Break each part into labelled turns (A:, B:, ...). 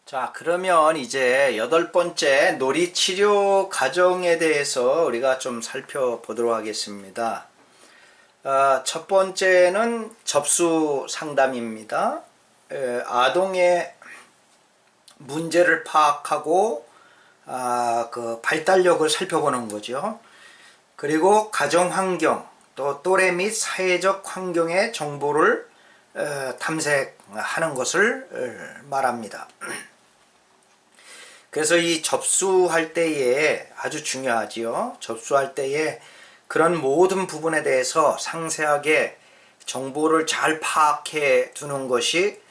A: 자, 그러면 이제 8번째 놀이치료 과정에 대해서 우리가 좀 살펴보도록 하겠습니다. 첫 번째는 접수 상담입니다. 아동의 문제를 파악하고 그 발달력을 살펴보는 거죠. 그리고 가정환경, 또 또래 및 사회적 환경의 정보를 탐색하는 것을 말합니다. 그래서 이 접수할 때에 아주 중요하지요. 접수할 때에 그런 모든 부분에 대해서 상세하게 정보를 잘 파악해 두는 것이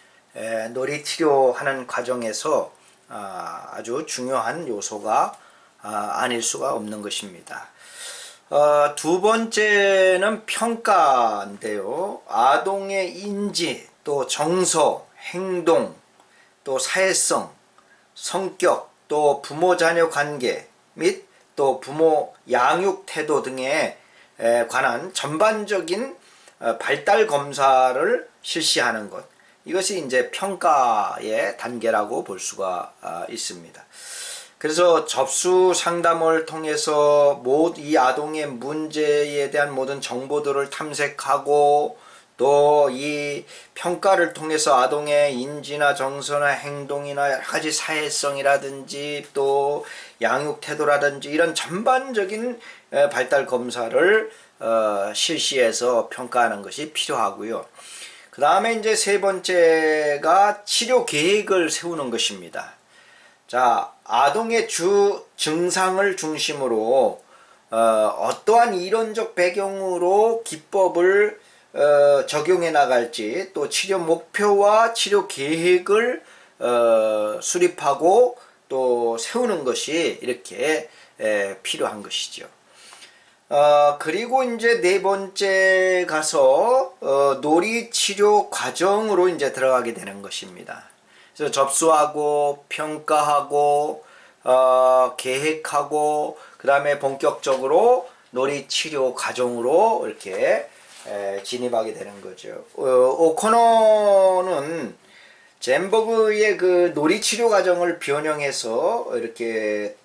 A: 놀이치료하는 과정에서 아주 중요한 요소가 아닐 수가 없는 것입니다. 두 번째는 평가인데요. 아동의 인지, 또 정서, 행동, 또 사회성, 성격, 또 부모-자녀 관계 및 또 부모 양육 태도 등에 관한 전반적인 발달 검사를 실시하는 것, 이것이 이제 평가의 단계라고 볼 수가 있습니다. 그래서 접수 상담을 통해서 이 아동의 문제에 대한 모든 정보들을 탐색하고 또 이 평가를 통해서 아동의 인지나 정서나 행동이나 여러가지 사회성이라든지 또 양육 태도라든지 이런 전반적인 발달 검사를 실시해서 평가하는 것이 필요하고요. 그 다음에 이제 세 번째가 치료 계획을 세우는 것입니다. 자, 아동의 증상을 중심으로 어떠한 이론적 배경으로 기법을 적용해 나갈지, 또 치료 목표와 치료 계획을 수립하고 또 세우는 것이 이렇게 필요한 것이죠. 그리고 이제 네 번째 가서 놀이치료 과정으로 이제 들어가게 되는 것입니다. 그래서 접수하고 평가하고 계획하고 그 다음에 본격적으로 놀이치료 과정으로 이렇게 진입하게 되는 거죠. 오코너는 젠버그의 그 놀이치료 과정을 변형해서 이렇게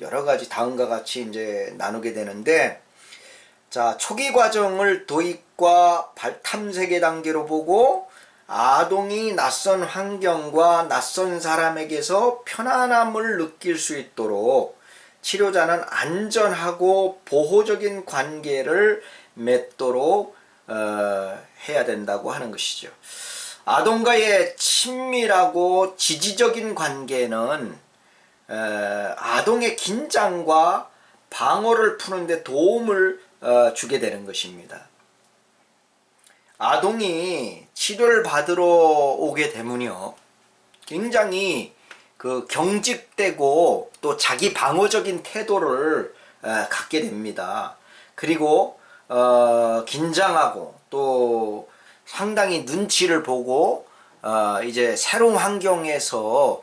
A: 여러 가지 다음과 같이 이제 나누게 되는데, 자, 초기 과정을 도입과 탐색의 단계로 보고 아동이 낯선 환경과 낯선 사람에게서 편안함을 느낄 수 있도록 치료자는 안전하고 보호적인 관계를 맺도록 해야 된다고 하는 것이죠. 아동과의 친밀하고 지지적인 관계는 아동의 긴장과 방어를 푸는 데 도움을 주게 되는 것입니다. 아동이 치료를 받으러 오게 되면요, 굉장히 그 경직되고 또 자기 방어적인 태도를 갖게 됩니다. 그리고 긴장하고 또 상당히 눈치를 보고 이제 새로운 환경에서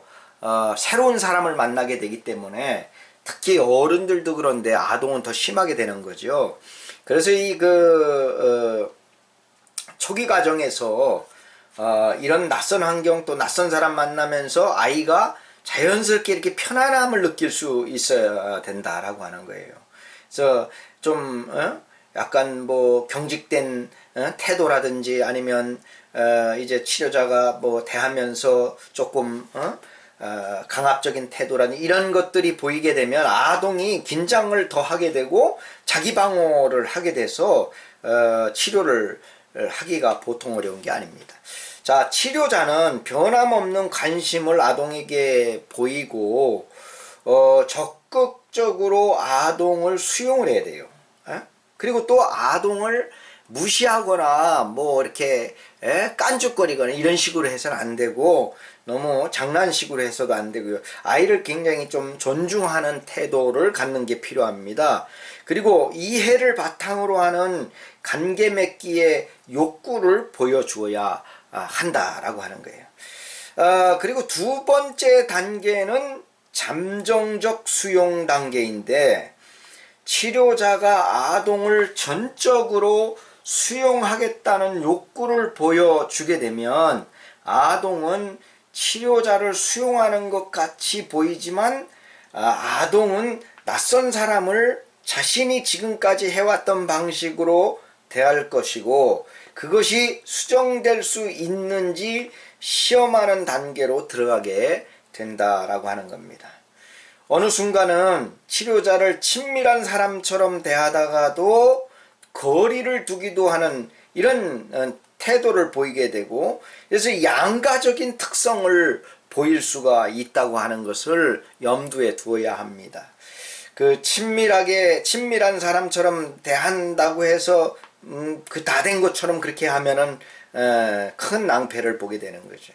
A: 새로운 사람을 만나게 되기 때문에 특히 어른들도 그런데 아동은 더 심하게 되는 거죠. 그래서 이 초기 과정에서 이런 낯선 환경 또 낯선 사람 만나면서 아이가 자연스럽게 이렇게 편안함을 느낄 수 있어야 된다라고 하는 거예요. 그래서 좀 약간 뭐 경직된 태도라든지 아니면 이제 치료자가 뭐 대하면서 조금 강압적인 태도라든지 이런 것들이 보이게 되면 아동이 긴장을 더 하게 되고 자기 방어를 하게 돼서 치료를 하기가 보통 어려운 게 아닙니다. 자, 치료자는 변함없는 관심을 아동에게 보이고 적극적으로 아동을 수용을 해야 돼요. 그리고 또 아동을 무시하거나 뭐 이렇게 깐죽거리거나 이런 식으로 해서는 안 되고, 너무 장난식으로 해서도 안 되고요. 아이를 굉장히 좀 존중하는 태도를 갖는 게 필요합니다. 그리고 이해를 바탕으로 하는 관계 맺기의 욕구를 보여주어야 한다라고 하는 거예요. 그리고 두 번째 단계는 잠정적 수용 단계인데, 치료자가 아동을 전적으로 수용하겠다는 욕구를 보여주게 되면 아동은 치료자를 수용하는 것 같이 보이지만 아동은 낯선 사람을 자신이 지금까지 해왔던 방식으로 대할 것이고 그것이 수정될 수 있는지 시험하는 단계로 들어가게 된다라고 하는 겁니다. 어느 순간은 치료자를 친밀한 사람처럼 대하다가도 거리를 두기도 하는 이런 태도를 보이게 되고 그래서 양가적인 특성을 보일 수가 있다고 하는 것을 염두에 두어야 합니다. 그 친밀한 사람처럼 대한다고 해서 그 다 된 것처럼 그렇게 하면은 큰 낭패를 보게 되는 거죠.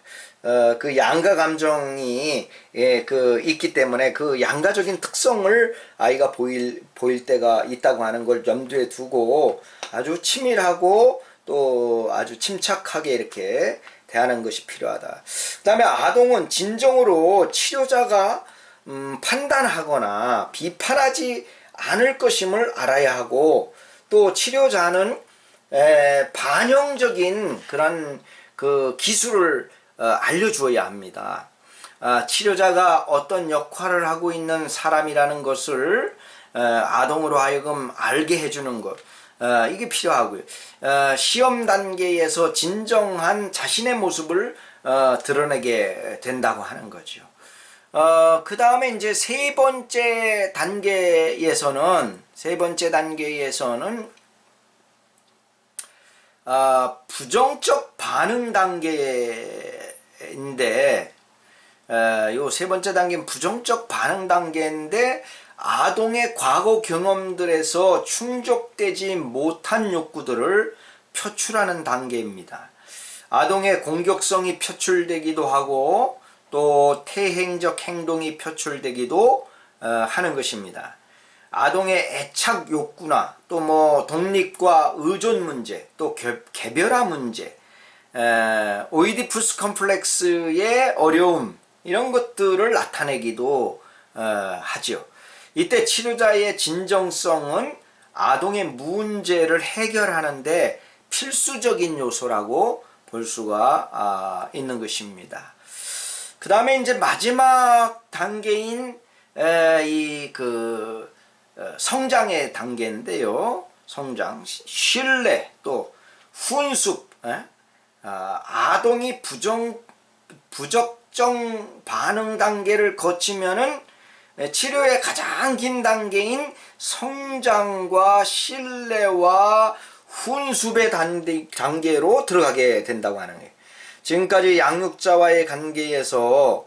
A: 그 양가 감정이 있기 때문에 그 양가적인 특성을 아이가 보일 때가 있다고 하는 걸 염두에 두고 아주 치밀하고 또 아주 침착하게 이렇게 대하는 것이 필요하다. 그 다음에 아동은 진정으로 치료자가 판단하거나 비판하지 않을 것임을 알아야 하고 또 치료자는 반영적인 그런 그 기술을 알려주어야 합니다. 치료자가 어떤 역할을 하고 있는 사람이라는 것을 아동으로 하여금 알게 해주는 것 이게 필요하고요. 시험 단계에서 진정한 자신의 모습을 드러내게 된다고 하는 거죠. 그 다음에 이제 세 번째 단계에서는 부정적 반응 단계인데 요 세 번째 단계는 부정적 반응 단계인데 아동의 과거 경험들에서 충족되지 못한 욕구들을 표출하는 단계입니다. 아동의 공격성이 표출되기도 하고 또 태행적 행동이 표출되기도 하는 것입니다. 아동의 애착 욕구나 또 뭐 독립과 의존 문제, 또 개별화 문제, 오이디푸스 컴플렉스의 어려움 이런 것들을 나타내기도 하죠. 이때 치료자의 진정성은 아동의 문제를 해결하는 데 필수적인 요소라고 볼 수가 있는 것입니다. 그 다음에 이제 마지막 단계인 성장의 단계인데요. 성장, 신뢰, 또 훈숙, 아동이 부적정 반응 단계를 거치면은 치료의 가장 긴 단계인 성장과 신뢰와 훈습의 단계로 들어가게 된다고 하는 거예요. 지금까지 양육자와의 관계에서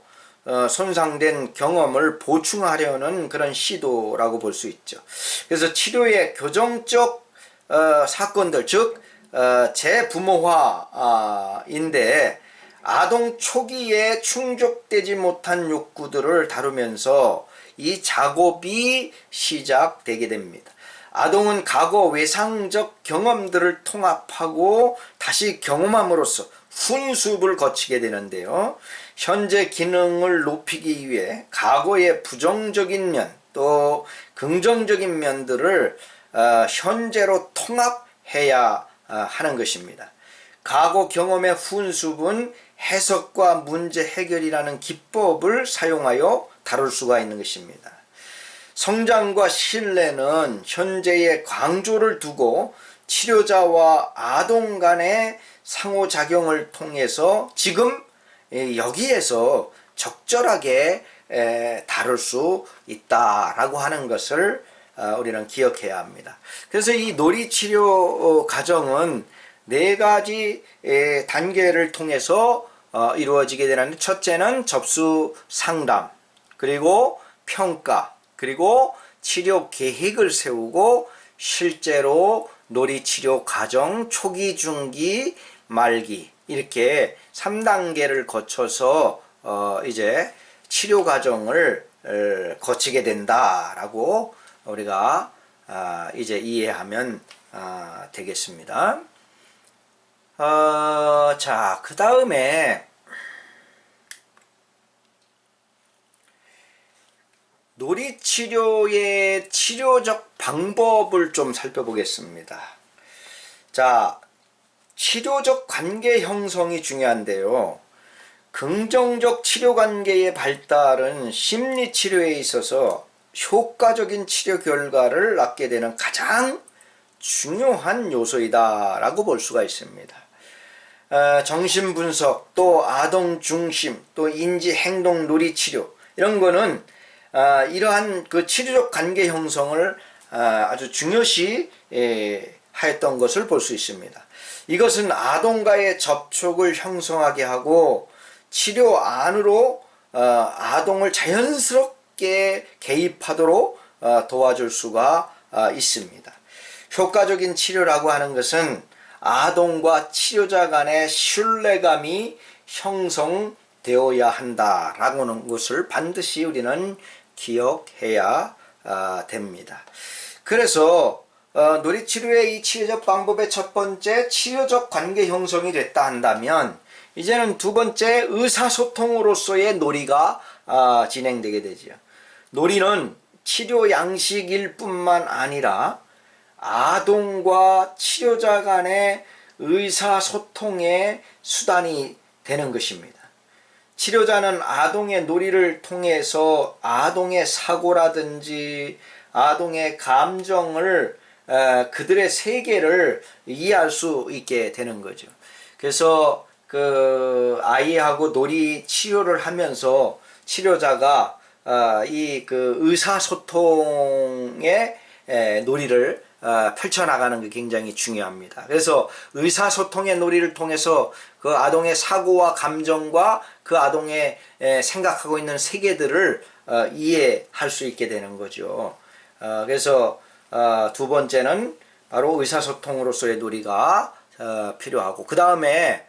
A: 손상된 경험을 보충하려는 그런 시도라고 볼 수 있죠. 그래서 치료의 교정적 사건들, 즉 재부모화인데 아동 초기에 충족되지 못한 욕구들을 다루면서 이 작업이 시작되게 됩니다. 아동은 과거 외상적 경험들을 통합하고 다시 경험함으로써 훈습을 거치게 되는데요. 현재 기능을 높이기 위해 과거의 부정적인 면, 또 긍정적인 면들을 현재로 통합해야 하는 것입니다. 과거 경험의 훈습은 해석과 문제 해결이라는 기법을 사용하여 다룰 수가 있는 것입니다. 성장과 신뢰는 현재의 강조를 두고 치료자와 아동 간의 상호작용을 통해서 지금 여기에서 적절하게 다룰 수 있다라고 하는 것을 우리는 기억해야 합니다. 그래서 이 놀이치료 과정은 네 가지 단계를 통해서 이루어지게 되는데, 첫째는 접수 상담, 그리고 평가, 그리고 치료 계획을 세우고 실제로 놀이치료 과정 초기, 중기, 말기 이렇게 3단계를 거쳐서 이제 치료 과정을 거치게 된다라고 우리가 이제 이해하면 되겠습니다. 자, 그 다음에 놀이치료의 치료적 방법을 좀 살펴보겠습니다. 자, 치료적 관계 형성이 중요한데요. 긍정적 치료관계의 발달은 심리치료에 있어서 효과적인 치료 결과를 낳게 되는 가장 중요한 요소이다 라고 볼 수가 있습니다. 정신분석, 또 아동중심, 또 인지행동 놀이치료 이런 거는 이러한 그 치료적 관계 형성을 아주 중요시 하였던 것을 볼 수 있습니다. 이것은 아동과의 접촉을 형성하게 하고 치료 안으로 아동을 자연스럽게 개입하도록 도와줄 수가 있습니다. 효과적인 치료라고 하는 것은 아동과 치료자 간의 신뢰감이 형성되어야 한다라고 하는 것을 반드시 우리는 기억해야 됩니다. 그래서 놀이치료의 이 치료적 방법의 첫 번째 치료적 관계 형성이 됐다 한다면 이제는 두 번째 의사소통으로서의 놀이가 진행되게 되죠. 놀이는 치료 양식일 뿐만 아니라 아동과 치료자 간의 의사소통의 수단이 되는 것입니다. 치료자는 아동의 놀이를 통해서 아동의 사고라든지 아동의 감정을 그들의 세계를 이해할 수 있게 되는 거죠. 그래서 그 아이하고 놀이 치료를 하면서 치료자가 이 그 의사소통의 놀이를 펼쳐나가는 게 굉장히 중요합니다. 그래서 의사소통의 놀이를 통해서 그 아동의 사고와 감정과 그 아동의 생각하고 있는 세계들을 이해할 수 있게 되는 거죠. 그래서 두 번째는 바로 의사소통으로서의 놀이가 필요하고, 그 다음에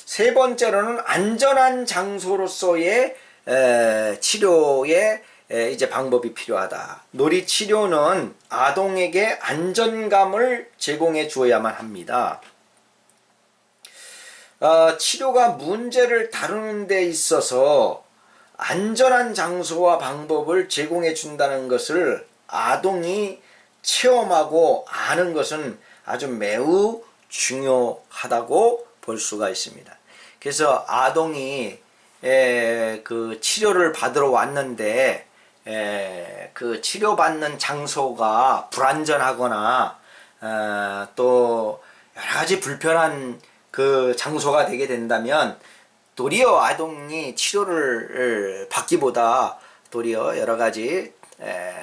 A: 세 번째로는 안전한 장소로서의 치료의 이제 방법이 필요하다. 놀이 치료는 아동에게 안전감을 제공해 주어야만 합니다. 치료가 문제를 다루는 데 있어서 안전한 장소와 방법을 제공해 준다는 것을 아동이 체험하고 아는 것은 아주 매우 중요하다고 볼 수가 있습니다. 그래서 아동이 그 치료를 받으러 왔는데 그 치료받는 장소가 불안전하거나 또 여러가지 불편한 그 장소가 되게 된다면 도리어 아동이 치료를 받기보다 도리어 여러가지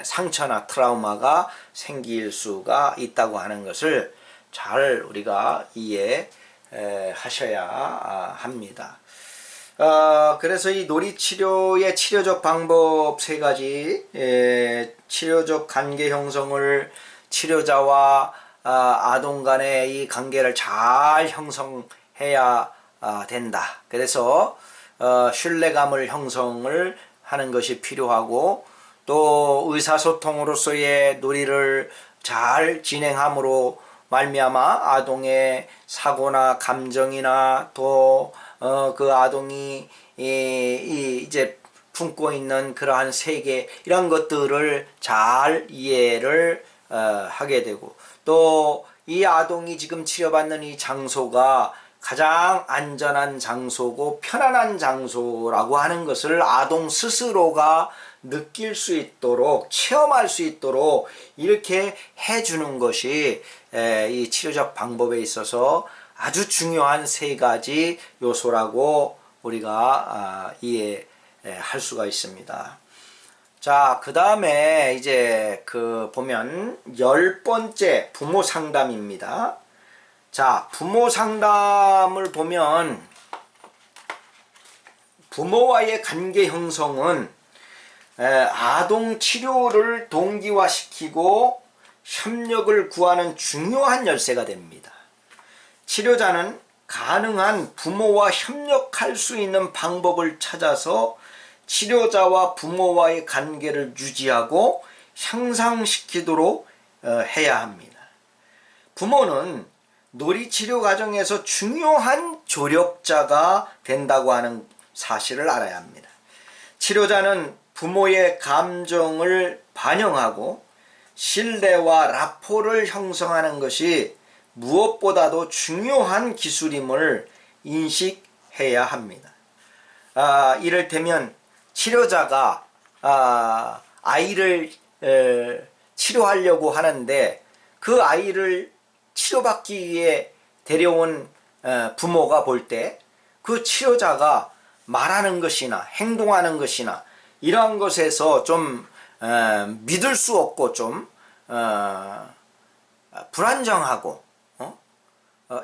A: 상처나 트라우마가 생길 수가 있다고 하는 것을 잘 우리가 이해하셔야 합니다. 그래서 이 놀이치료의 치료적 방법 세 가지, 치료적 관계 형성을 치료자와 아동 간의 이 관계를 잘 형성해야 된다. 그래서 신뢰감을 형성을 하는 것이 필요하고, 또 의사소통으로서의 놀이를 잘 진행함으로 말미암아 아동의 사고나 감정이나 또 그 아동이 이제 품고 있는 그러한 세계 이런 것들을 잘 이해를 하게 되고, 또 이 아동이 지금 치료받는 이 장소가 가장 안전한 장소고 편안한 장소라고 하는 것을 아동 스스로가 느낄 수 있도록 체험할 수 있도록 이렇게 해주는 것이 이 치료적 방법에 있어서 아주 중요한 세 가지 요소라고 우리가 이해할 수가 있습니다. 자, 그 다음에 이제 그 보면 10번째 부모 상담입니다. 자, 부모 상담을 보면 부모와의 관계 형성은 아동 치료를 동기화시키고 협력을 구하는 중요한 열쇠가 됩니다. 치료자는 가능한 부모와 협력할 수 있는 방법을 찾아서 치료자와 부모와의 관계를 유지하고 향상시키도록 해야 합니다. 부모는 놀이치료 과정에서 중요한 조력자가 된다고 하는 사실을 알아야 합니다. 치료자는 부모의 감정을 반영하고 신뢰와 라포를 형성하는 것이 무엇보다도 중요한 기술임을 인식해야 합니다. 이를테면 치료자가 아이를 치료하려고 하는데 그 아이를 치료받기 위해 데려온 부모가 볼 때 그 치료자가 말하는 것이나 행동하는 것이나 이러한 것에서 좀 믿을 수 없고 좀 불안정하고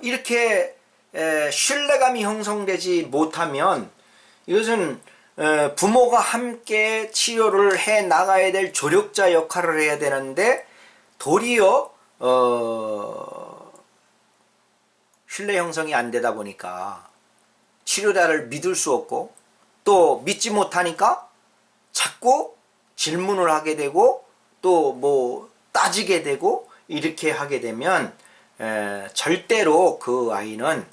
A: 이렇게 신뢰감이 형성되지 못하면 이것은 부모가 함께 치료를 해 나가야 될 조력자 역할을 해야 되는데 도리어 신뢰 형성이 안 되다 보니까 치료자를 믿을 수 없고 또 믿지 못하니까 자꾸 질문을 하게 되고 또 뭐 따지게 되고 이렇게 하게 되면 절대로 그 아이는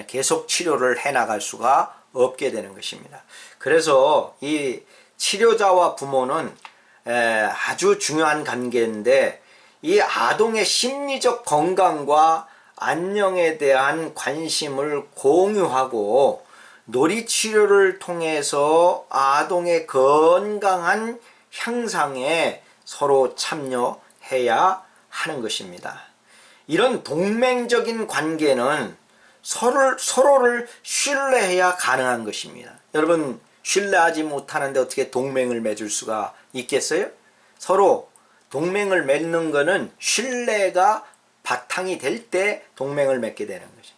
A: 계속 치료를 해 나갈 수가 없게 되는 것입니다. 그래서 이 치료자와 부모는 아주 중요한 관계인데 이 아동의 심리적 건강과 안녕에 대한 관심을 공유하고 놀이치료를 통해서 아동의 건강한 향상에 서로 참여해야 하는 것입니다. 이런 동맹적인 관계는 서로를 신뢰해야 가능한 것입니다. 여러분, 신뢰하지 못하는데 어떻게 동맹을 맺을 수가 있겠어요? 서로 동맹을 맺는 것은 신뢰가 바탕이 될 때 동맹을 맺게 되는 거죠.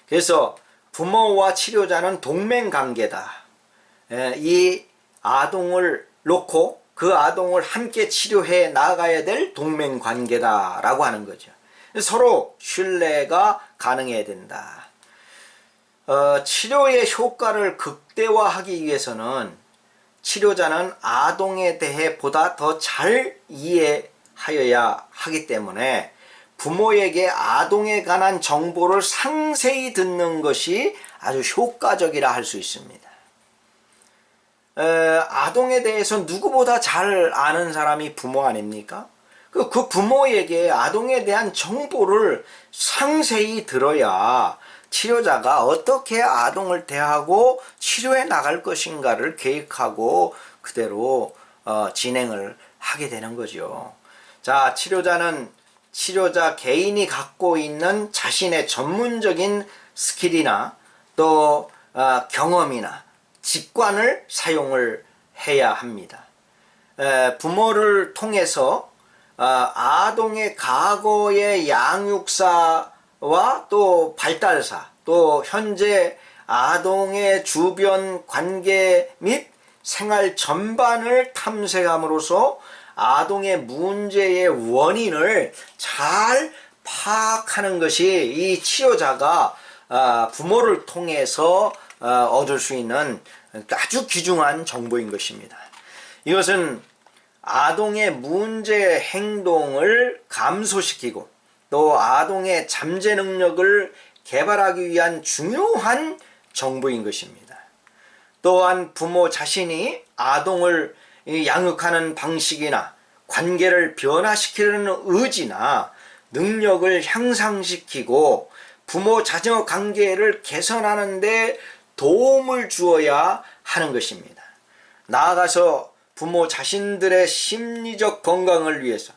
A: 그래서 부모와 치료자는 동맹관계다. 이 아동을 놓고 그 아동을 함께 치료해 나가야 될 동맹관계다라고 하는 거죠. 서로 신뢰가 가능해야 된다. 치료의 효과를 극대화하기 위해서는 치료자는 아동에 대해 보다 더 잘 이해하여야 하기 때문에 부모에게 아동에 관한 정보를 상세히 듣는 것이 아주 효과적이라 할 수 있습니다. 아동에 대해서 누구보다 잘 아는 사람이 부모 아닙니까? 그 부모에게 아동에 대한 정보를 상세히 들어야 치료자가 어떻게 아동을 대하고 치료해 나갈 것인가를 계획하고 그대로 진행을 하게 되는 거죠. 자, 치료자 개인이 갖고 있는 자신의 전문적인 스킬이나 또 경험이나 직관을 사용을 해야 합니다. 부모를 통해서 아동의 과거의 양육사와 또 발달사, 또 현재 아동의 주변 관계 및 생활 전반을 탐색함으로써 아동의 문제의 원인을 잘 파악하는 것이 이 치료자가 부모를 통해서 얻을 수 있는 아주 귀중한 정보인 것입니다. 이것은 아동의 문제 행동을 감소시키고 또 아동의 잠재 능력을 개발하기 위한 중요한 정보인 것입니다. 또한 부모 자신이 아동을 양육하는 방식이나 관계를 변화시키려는 의지나 능력을 향상시키고 부모 자녀 관계를 개선하는 데 도움을 주어야 하는 것입니다. 나아가서 부모 자신들의 심리적 건강을 위해서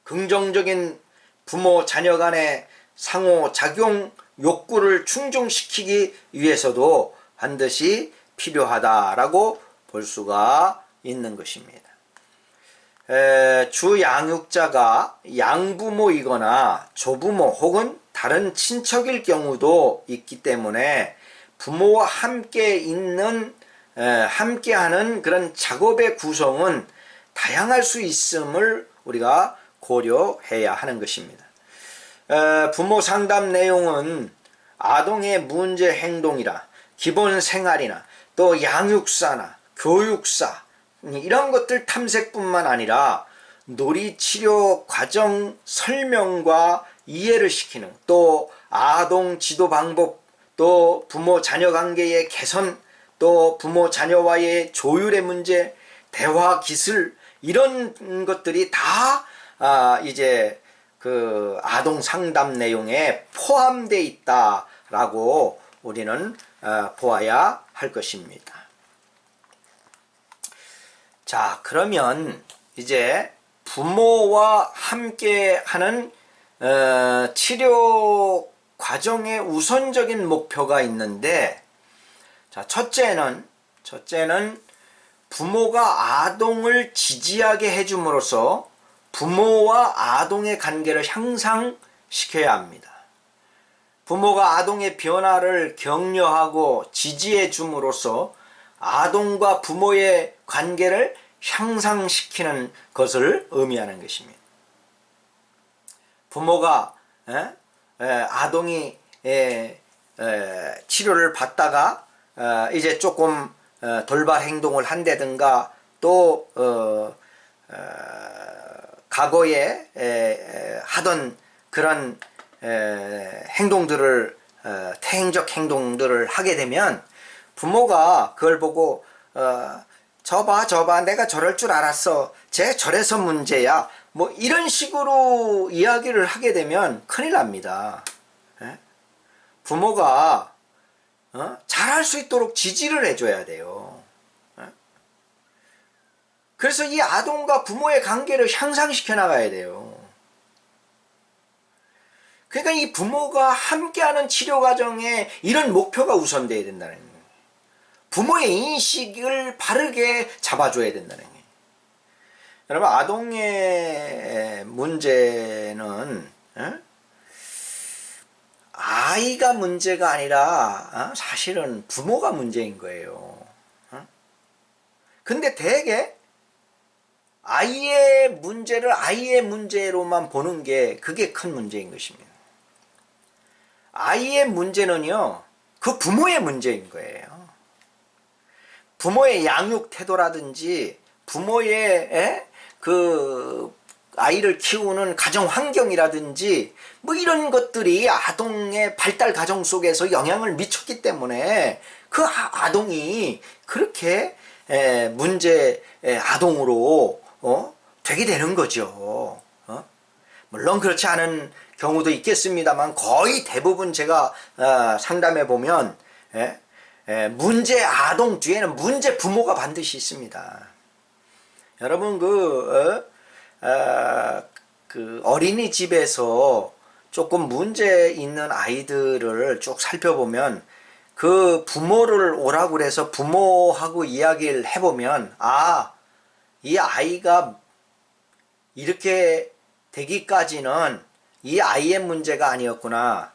A: 긍정적인 부모 자녀 간의 상호작용 욕구를 충족시키기 위해서도 반드시 필요하다라고 볼 수가 있는 것입니다. 주 양육자가 양부모이거나 조부모 혹은 다른 친척일 경우도 있기 때문에 부모와 함께하는 그런 작업의 구성은 다양할 수 있음을 우리가 고려해야 하는 것입니다. 부모 상담 내용은 아동의 문제 행동이라 기본 생활이나 또 양육사나 교육사 이런 것들 탐색뿐만 아니라 놀이치료 과정 설명과 이해를 시키는 또 아동 지도 방법 또 부모 자녀 관계의 개선 또 부모 자녀와의 조율의 문제 대화 기술 이런 것들이 다 이제 그 아동 상담 내용에 포함되어 있다라고 우리는 보아야 할 것입니다. 자, 그러면 이제 부모와 함께하는 치료 과정의 우선적인 목표가 있는데, 자, 첫째는 부모가 아동을 지지하게 해줌으로써 부모와 아동의 관계를 향상시켜야 합니다. 부모가 아동의 변화를 격려하고 지지해 줌으로써 아동과 부모의 관계를 향상시키는 것을 의미하는 것입니다. 부모가 아동이 치료를 받다가 이제 조금 돌발 행동을 한다든가 또 과거에 하던 그런 행동들을 태행적 행동들을 하게 되면 부모가 그걸 보고 저봐 내가 저럴 줄 알았어, 쟤 저래서 문제야, 뭐 이런 식으로 이야기를 하게 되면 큰일 납니다. 부모가 잘할 수 있도록 지지를 해줘야 돼요. 그래서 이 아동과 부모의 관계를 향상시켜 나가야 돼요. 그러니까 이 부모가 함께하는 치료 과정에 이런 목표가 우선돼야 된다는 거예요. 부모의 인식을 바르게 잡아줘야 된다는 거예요. 여러분, 아동의 문제는 아이가 문제가 아니라 사실은 부모가 문제인 거예요. 근데 대개 아이의 문제를 아이의 문제로만 보는 게 그게 큰 문제인 것입니다. 아이의 문제는요, 그 부모의 문제인 거예요. 부모의 양육 태도라든지 부모의 그 아이를 키우는 가정 환경이라든지 뭐 이런 것들이 아동의 발달 과정 속에서 영향을 미쳤기 때문에 그 아동이 그렇게 문제 아동으로 되게 되는 거죠. 물론 그렇지 않은 경우도 있겠습니다만 거의 대부분 제가 상담해 보면 문제 아동 뒤에는 문제 부모가 반드시 있습니다. 여러분, 그 어린이집에서 조금 문제 있는 아이들을 쭉 살펴보면 그 부모를 오라고 그래서 부모하고 이야기를 해보면, 이 아이가 이렇게 되기까지는 이 아이의 문제가 아니었구나,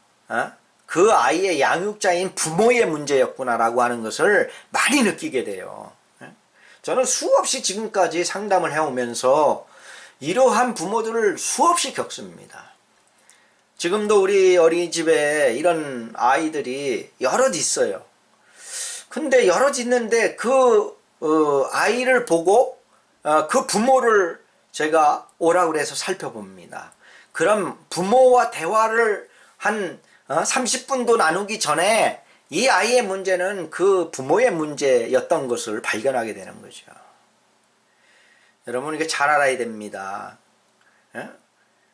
A: 그 아이의 양육자인 부모의 문제였구나 라고 하는 것을 많이 느끼게 돼요. 저는 수없이 지금까지 상담을 해오면서 이러한 부모들을 수없이 겪습니다. 지금도 우리 어린이집에 이런 아이들이 여럿 있어요. 근데 여럿 있는데 그 아이를 보고 그 부모를 제가 오라고 해서 살펴봅니다. 그럼 부모와 대화를 한 30분도 나누기 전에 이 아이의 문제는 그 부모의 문제였던 것을 발견하게 되는 거죠. 여러분, 이게 잘 알아야 됩니다.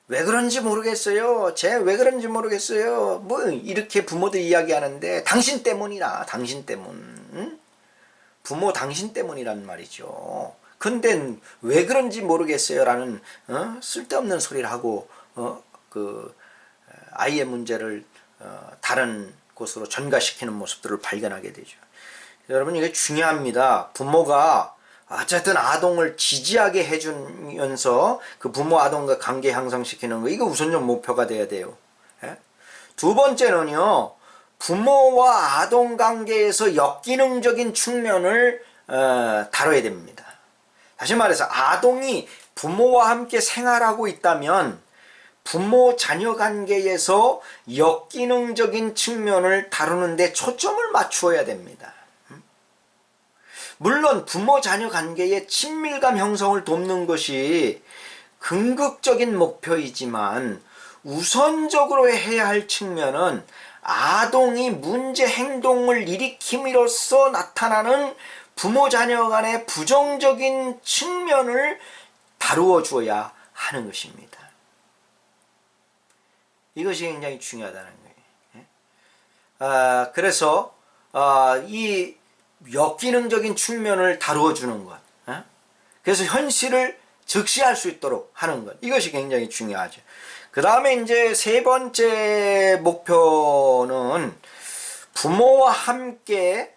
A: 왜 그런지 모르겠어요. 쟤 왜 그런지 모르겠어요. 뭐 이렇게 부모들 이야기하는데 당신 때문이라, 당신 때문. 부모 당신 때문이란 말이죠. 근데 왜 그런지 모르겠어요 라는 쓸데없는 소리를 하고 그 아이의 문제를 다른 곳으로 전가시키는 모습들을 발견하게 되죠. 여러분, 이게 중요합니다. 부모가 어쨌든 아동을 지지하게 해주면서 그 부모 아동과 관계 향상시키는 거, 이거 우선적 목표가 돼야 돼요. 두 번째는요, 부모와 아동 관계에서 역기능적인 측면을 다뤄야 됩니다. 다시 말해서 아동이 부모와 함께 생활하고 있다면 부모 자녀 관계에서 역기능적인 측면을 다루는 데 초점을 맞추어야 됩니다. 물론 부모 자녀 관계의 친밀감 형성을 돕는 것이 궁극적인 목표이지만 우선적으로 해야 할 측면은 아동이 문제 행동을 일으킴으로써 나타나는 부모 자녀 간의 부정적인 측면을 다루어 주어야 하는 것입니다. 이것이 굉장히 중요하다는 거예요. 그래서 이 역기능적인 측면을 다루어 주는 것. 그래서 현실을 즉시할 수 있도록 하는 것. 이것이 굉장히 중요하죠. 그 다음에 이제 세 번째 목표는 부모와 함께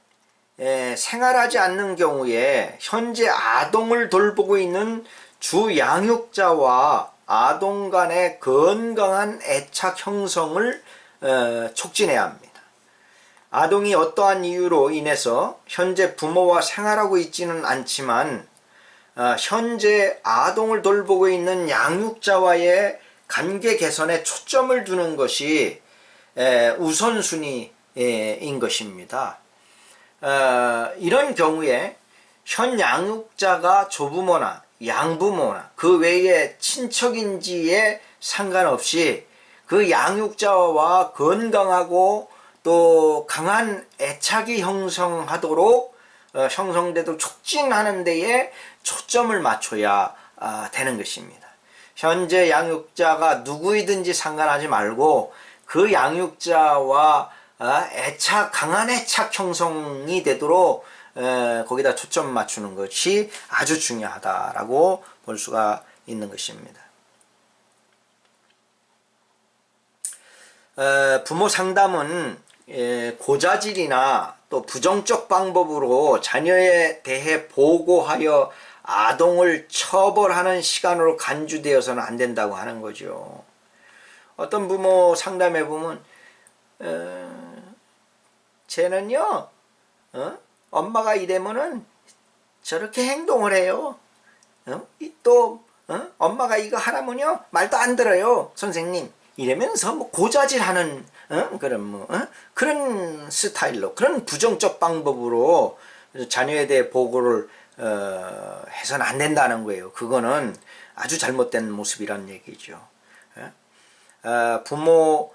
A: 생활하지 않는 경우에 현재 아동을 돌보고 있는 주 양육자와 아동 간의 건강한 애착 형성을 촉진해야 합니다. 아동이 어떠한 이유로 인해서 현재 부모와 생활하고 있지는 않지만 현재 아동을 돌보고 있는 양육자와의 관계 개선에 초점을 두는 것이 우선순위인 것입니다. 이런 경우에 현 양육자가 조부모나 양부모나 그 외의 친척인지에 상관없이 그 양육자와 건강하고 또 강한 애착이 형성되도록 촉진하는 데에 초점을 맞춰야 되는 것입니다. 현재 양육자가 누구이든지 상관하지 말고 그 양육자와 강한 애착 형성이 되도록 거기다 초점 맞추는 것이 아주 중요하다라고 볼 수가 있는 것입니다. 부모 상담은 고자질이나 또 부정적 방법으로 자녀에 대해 보고하여 아동을 처벌하는 시간으로 간주되어서는 안 된다고 하는 거죠. 어떤 부모 상담해 보면 쟤는요 엄마가 이러면은 저렇게 행동을 해요. 또 엄마가 이거 하라면요 말도 안 들어요 선생님 이러면서 뭐 고자질하는 그런 스타일로 그런 부정적 방법으로 자녀에 대해 보고를 해서는 안 된다는 거예요. 그거는 아주 잘못된 모습이란 얘기죠. 부모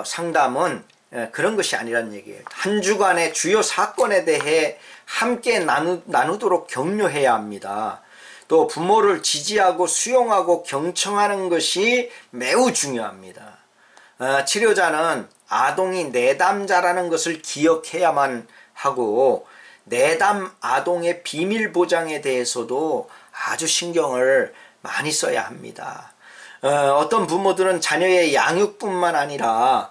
A: 상담은 그런 것이 아니란 얘기예요. 한 주간의 주요 사건에 대해 함께 나누도록 격려해야 합니다. 또 부모를 지지하고 수용하고 경청하는 것이 매우 중요합니다. 치료자는 아동이 내담자라는 것을 기억해야만 하고 내담 아동의 비밀 보장에 대해서도 아주 신경을 많이 써야 합니다. 어떤 부모들은 자녀의 양육뿐만 아니라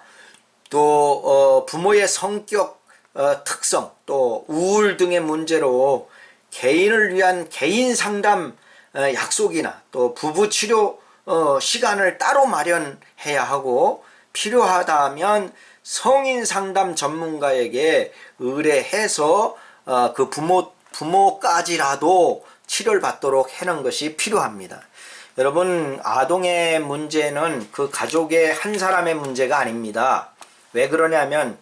A: 또 부모의 성격 특성 또 우울 등의 문제로 개인을 위한 개인 상담 약속이나 또 부부 치료 시간을 따로 마련해야 하고 필요하다면 성인 상담 전문가에게 의뢰해서 그 부모까지라도 치료를 받도록 하는 것이 필요합니다. 여러분 아동의 문제는 그 가족의 한 사람의 문제가 아닙니다. 왜 그러냐면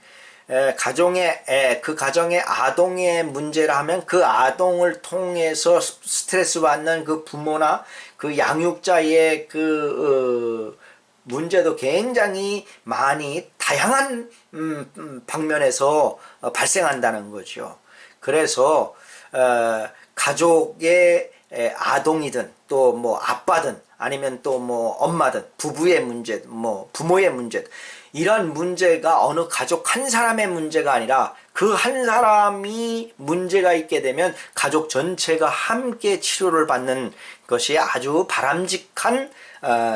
A: 그 가정의 아동의 문제라 하면 그 아동을 통해서 스트레스 받는 그 부모나 그 양육자의 그 문제도 굉장히 많이 다양한 방면에서 발생한다는 거죠. 그래서 가족의 아동이든 또 뭐 아빠든 아니면 또 뭐 엄마든 부부의 문제, 뭐 부모의 문제 이런 문제가 어느 가족 한 사람의 문제가 아니라 그 한 사람이 문제가 있게 되면 가족 전체가 함께 치료를 받는 것이 아주 바람직한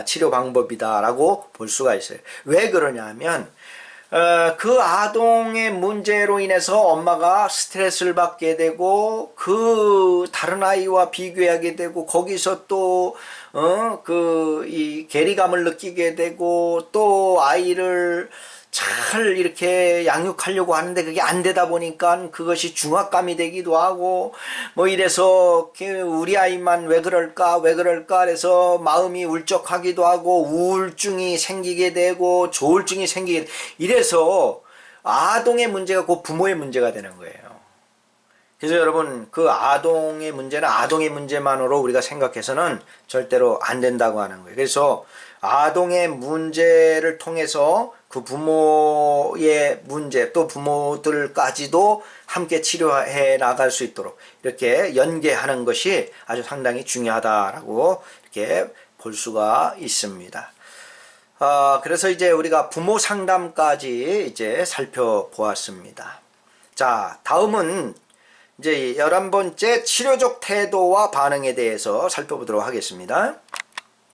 A: 치료 방법이다라고 볼 수가 있어요. 왜 그러냐면 그 아동의 문제로 인해서 엄마가 스트레스를 받게 되고 그 다른 아이와 비교하게 되고 거기서 또 이 괴리감을 느끼게 되고 또 아이를 잘 이렇게 양육하려고 하는데 그게 안 되다 보니까 그것이 중압감이 되기도 하고 뭐 이래서 우리 아이만 왜 그럴까 그래서 마음이 울적하기도 하고 우울증이 생기게 되고 조울증이 생기게 되고 이래서 아동의 문제가 곧 부모의 문제가 되는 거예요. 그래서 여러분 그 아동의 문제는 아동의 문제만으로 우리가 생각해서는 절대로 안 된다고 하는 거예요. 그래서 아동의 문제를 통해서 그 부모의 문제 또 부모들까지도 함께 치료해 나갈 수 있도록 이렇게 연계하는 것이 아주 상당히 중요하다라고 이렇게 볼 수가 있습니다. 그래서 이제 우리가 부모 상담까지 이제 살펴보았습니다. 자, 다음은 이제 11번째 치료적 태도와 반응에 대해서 살펴보도록 하겠습니다.